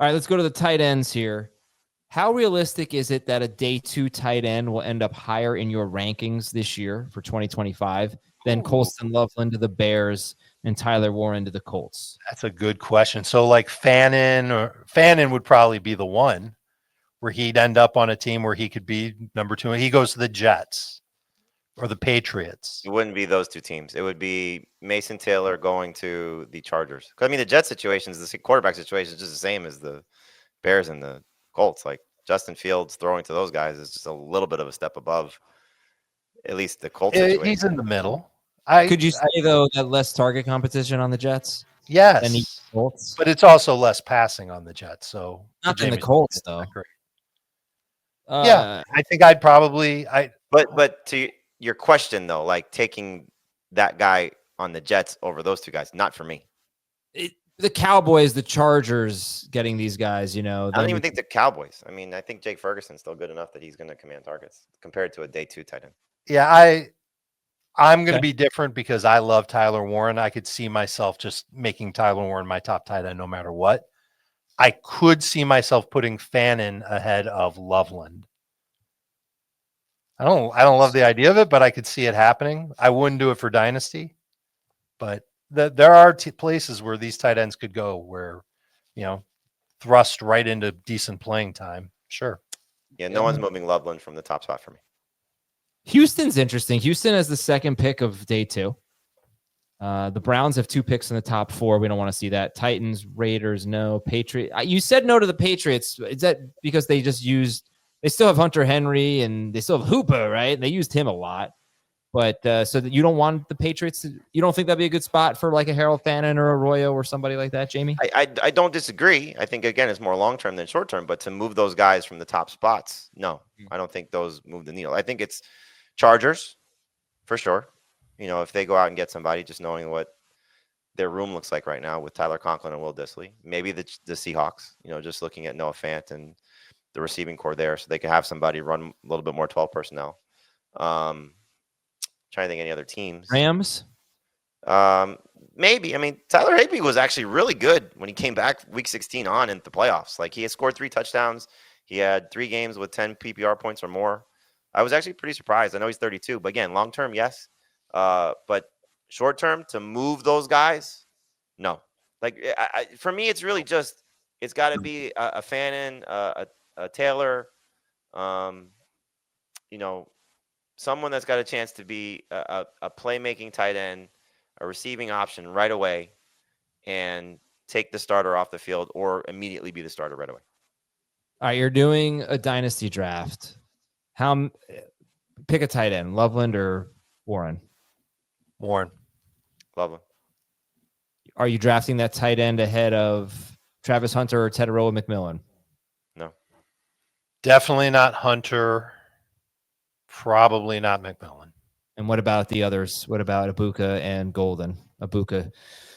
All right, let's go to the tight ends here. How realistic is it that a day 2 tight end will end up higher in your rankings this year for 2025 than Colston Loveland to the Bears and Tyler Warren to the Colts? That's a good question. So like Fannin would probably be the one where he'd end up on a team where he could be number 2. He goes to the Jets or the Patriots. It wouldn't be those two teams. It would be Mason Taylor going to the Chargers. I mean, the Jet situations, the quarterback situation is just the same as the Bears and the Colts. Like Justin Fields throwing to those guys is just a little bit of a step above, at least the Colts situation. He's in the middle. Could you say, though, that less target competition on the Jets? Yes. Than the Colts? But it's also less passing on the Jets. So not than the Colts, though. Yeah, I think I'd probably But to your question though, like taking that guy on the Jets over those two guys, not for me. The Cowboys, the Chargers, getting these guys, I don't even think the Cowboys. I mean, I think Jake Ferguson's still good enough that he's going to command targets compared to a day 2 tight end. Yeah, I'm going to be different because I love Tyler Warren. I could see myself just making Tyler Warren my top tight end no matter what. I could see myself putting Fannin ahead of Loveland. I don't love the idea of it, but I could see it happening. I wouldn't do it for Dynasty, but there are places where these tight ends could go where, thrust right into decent playing time. Sure. Yeah, no one's moving Loveland from the top spot for me. Houston's interesting. Houston has the second pick of day 2. The Browns have 2 picks in the top 4. We don't want to see that. Titans, Raiders, no. Patriots. You said no to the Patriots. Is that because they still have Hunter Henry and they still have Hooper, right? They used him a lot. But so that you don't want the Patriots you don't think that'd be a good spot for like a Harold Fannin or a Arroyo or somebody like that, Jamie? I don't disagree. I think, again, it's more long-term than short-term, but to move those guys from the top spots, no. I don't think those move the needle. I think it's Chargers, for sure. If they go out and get somebody, just knowing what their room looks like right now with Tyler Conklin and Will Dissly. Maybe the Seahawks, just looking at Noah Fant and the receiving core there so they can have somebody run a little bit more 12 personnel. Trying to think any other teams. Rams? Maybe. I mean, Tyler Higbee was actually really good when he came back week 16 on in the playoffs. Like, he had scored 3 touchdowns. He had 3 games with 10 PPR points or more. I was actually pretty surprised. I know he's 32, but again, long-term, yes. But short-term, to move those guys, no. Like, for me, it's really just, it's got to be a Fannin, a Taylor, someone that's got a chance to be a playmaking tight end, a receiving option right away, and take the starter off the field or immediately be the starter right away. All right, you're doing a dynasty draft. Pick a tight end, Loveland or Warren? Warren. Loveland. Are you drafting that tight end ahead of Travis Hunter or Tedoroa McMillan? No. Definitely not Hunter. Probably not McMillan. And what about the others? What about Ibuka and Golden? Ibuka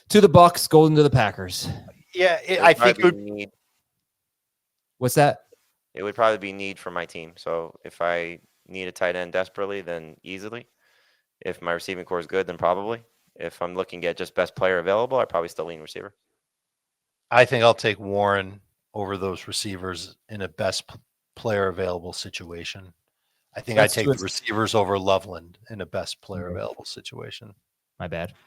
to the Bucks, Golden to the Packers. Yeah, I think it would need. What's that? It would probably be need for my team. So if I need a tight end desperately, then easily. If my receiving core is good, then probably. If I'm looking at just best player available, I probably still lean receiver. I think I'll take Warren over those receivers in a best player available situation. I think I'd take the receivers over Loveland in a best player available situation. My bad.